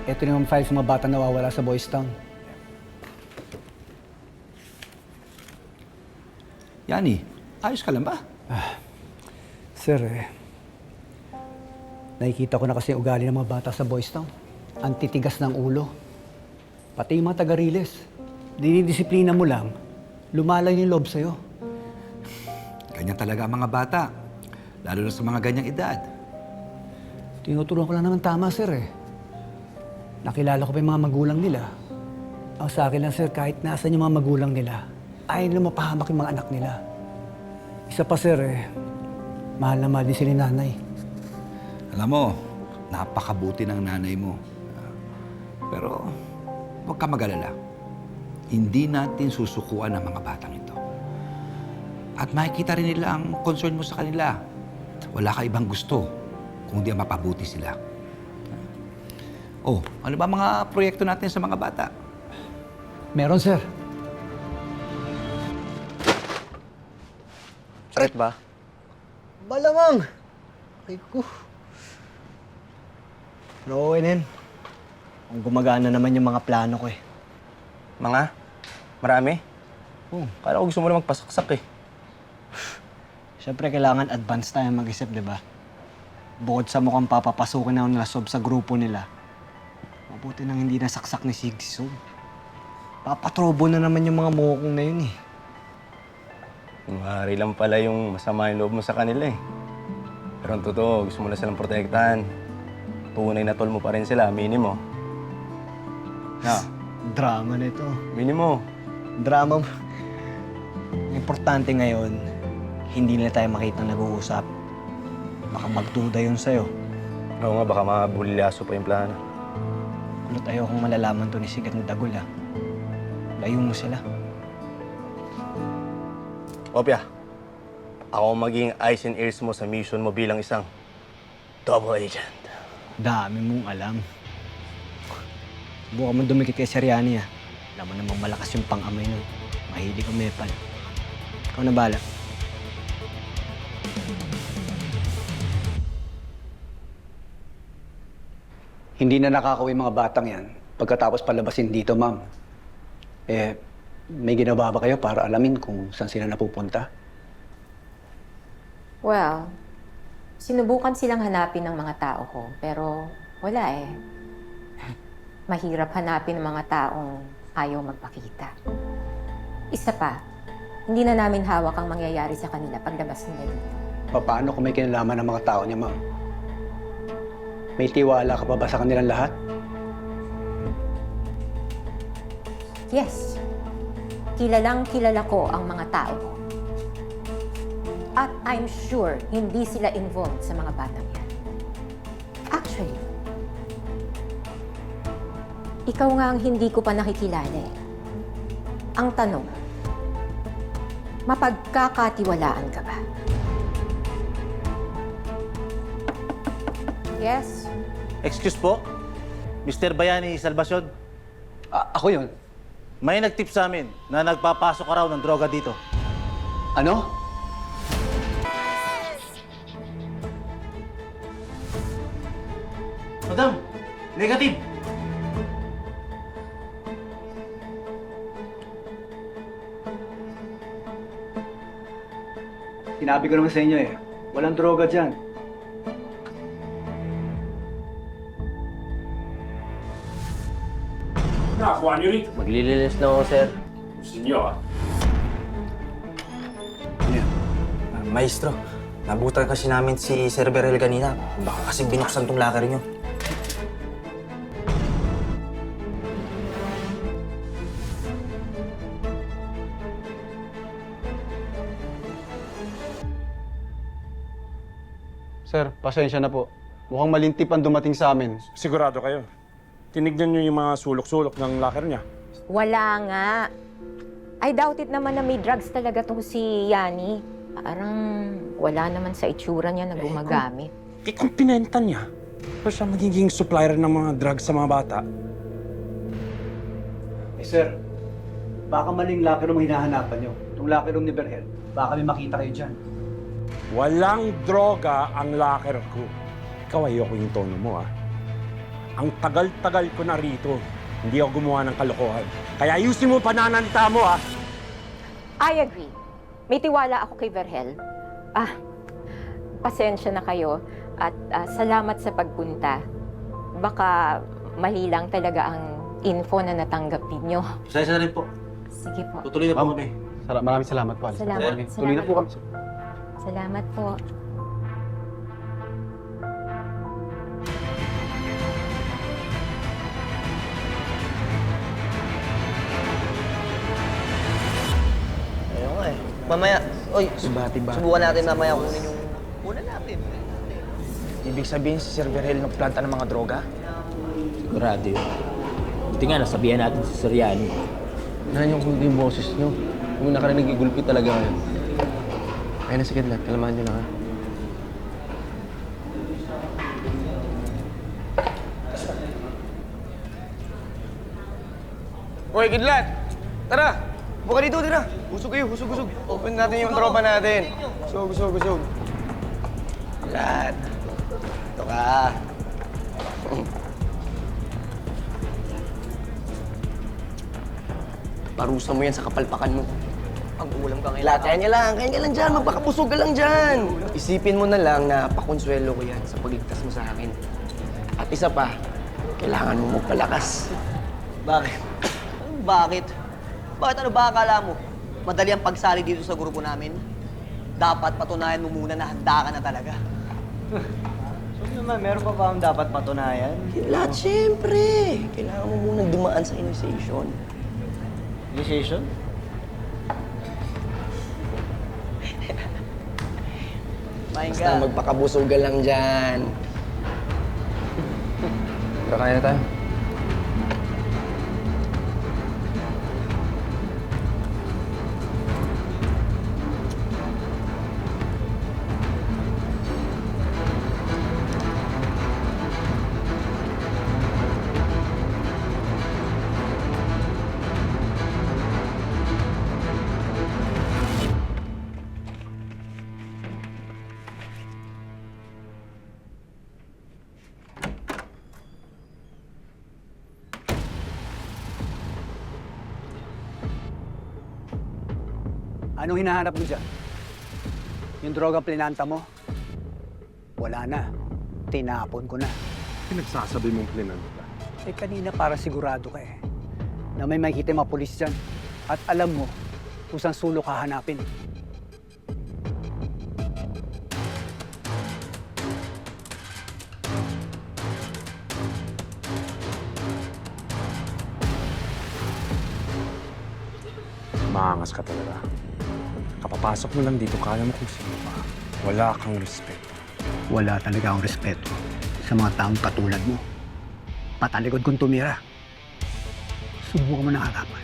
Ito yung mga files ng mga batang nawawala sa Boys Town. Yani, ayos ka lang ba? Sir, nakikita ko na kasi yung ugali ng mga bata sa Boys Town. Ang titigas ng ulo. Pati yung mga taga-Riles. Dinidisiplina mo lang, lumalayo yung loob sa'yo. Ganyan talaga ang mga bata. Lalo na sa mga ganyang edad. Tinuturuan ko lang naman tama, sir Nakilala ko pa yung mga magulang nila. Ang sa akin lang, sir, kahit nasan yung mga magulang nila, ayaw nila mapahamak yung mga anak nila. Isa pa, sir, mahal na mahal din sila ni nanay. Alam mo, napakabuti ng nanay mo. Pero, huwag ka mag-alala. Hindi natin susukuan ang mga batang ito. At makikita rin nila ang concern mo sa kanila. Wala ka ibang gusto, kundi ang mapabuti sila. Oh, ano ba mga proyekto natin sa mga bata? Meron, sir. Sakit ba? Malamang! Ay ko. Pero okay na yun. Kung gumagana naman yung mga plano ko Mga? Marami? Kala ko gusto mo na magpasaksak Siyempre, kailangan advance tayo mag-isip, di ba? Bukod sa mukhang papapasukin na nila Sob sa grupo nila, mabuti nang hindi nasaksak ni Sig si Sob. Papatrobo na naman yung mga mukong na yun Mari lang pala yung masama yung loob mo sa kanila Pero ang totoo, gusto mo na silang protektahan. Tunay na tol mo pa rin sila, minimo. Drama na ito. Minimo. Drama. Ang importante ngayon, hindi nila tayo makita nag-uusap. Baka magduda yun sa'yo. Oo nga, baka mabulilyaso pa yung plano. Kulot ayokong malalaman to ni Sig at ni Dagul, Layo mo sila. Kopya, ako maging eyes and ears mo sa mission mo bilang isang double agent. Dami mong alam. Buka mo dumikit kay Seriani, Alam mo namang malakas yung pang-amay nun. Mahilig umepal. Ikaw na bahala. Hindi na nakakauwi mga batang yan pagkatapos palabasin dito, ma'am. May ginawa ba kayo para alamin kung saan sila napupunta? Well, sinubukan silang hanapin ng mga tao ko, pero wala Mahirap hanapin ng mga taong ayaw magpakita. Isa pa, hindi na namin hawak ang mangyayari sa kanila paglabas nila dito. Paano kung may kinalaman ng mga tao niya, ma'am? May tiwala ka pa ba sa kanilang lahat? Yes, kilalang kilala ko ang mga tao ko. At I'm sure hindi sila involved sa mga batang yan. Actually, ikaw nga ang hindi ko pa nakikilala Ang tanong, mapagkakatiwalaan ka ba? Yes? Excuse po, Mr. Bayani Salvacion. Ako yun. May nagtip sa amin na nagpapasok ka raw ng droga dito. Ano? Madam, negative! Sinabi ko naman sa inyo walang droga dyan. Nakakuha niyo rin. Maglilinis lang ako, sir. Gusto niyo, Maestro, nabutan kasi namin si Sir Berel kanina. Baka kasi binuksan tong locker niyo. Sir, pasensya na po. Mukhang malintip ang dumating sa amin. Sigurado kayo. Tinignan niyo yung mga sulok-sulok ng locker niya. Wala nga. I doubt it naman na may drugs talaga tong si Yani. Parang wala naman sa itsura niya na gumagamit. Kung pinenta niya, pa siya magiging supplier ng mga drugs sa mga bata. Sir, baka maling locker room hinahanapan nyo. Itong locker room ni Berhel, baka may makita kayo dyan. Walang droga ang locker ko. Ikaw, ayoko yung tono mo, ang tagal-tagal ko na rito. Hindi ako gumawa ng kalokohan. Kaya ayusin mo ang pananalita mo, ha? I agree. May tiwala ako kay Verhel. Pasensya na kayo at salamat sa pagpunta. Baka mali lang talaga ang info na natanggap ninyo. Pasensya na rin po. Sige po. Tutuloy na po kami. Maraming salamat po. Alis na po Salamat. kami. Tuloy na po kami. Salamat po. Ayun nga eh. Mamaya, oy, subukan natin mamaya kunin yung kunan natin. Ibig sabihin si Sir Verhel nagplanta ng mga droga? Sigurado yun. Buti nga, nasabihan natin si Soriano. Unahan yung kundi yung boses nyo. Yung una ka na nagigulpi talaga ngayon. Ayun na, sige lahat. Kalamahan nyo na ha. Hoy, Kidlat! Tara! Buka dito, tira! Usog kayo, usog. Open natin yung tropa natin. Usog. Kidlat! Ito ka. Parusa mo yan sa kapalpakan mo. Pag-ulam ka ngayon. Kidlat, kaya lang dyan. Magpakapusog ka lang dyan. Isipin mo na lang na pakonsuelo ko yan sa pagligtas mo sa akin. At isa pa, kailangan mo magpalakas. Bakit? Bakit? Bakit ano ba akala mo? Madali ang pagsali dito sa grupo namin? Dapat patunayan mo muna na handa ka na talaga. So naman, meron pa ba ang dapat patunayan? Kidlat, siyempre. Kailangan mo muna dumaan sa initiation. Initiation? Basta magpakabusog ka lang dyan. Kakain na tayo. Anong hinahanap mo dyan? Yung droga plinanta mo? Wala na. Tinapon ko na. Pinagsasabi mong plinanta. Eh kanina para sigurado ka eh. Na may makikita yung mga pulis dyan. At alam mo kung saan sulok hahanapin. Maangas ka talaga. Kapapasok mo lang dito, kaya mo kung sino pa. Wala kang respeto. Wala talaga akong respeto sa mga taong katulad mo. Patalikod kong tumira. Subukan mo na harapan.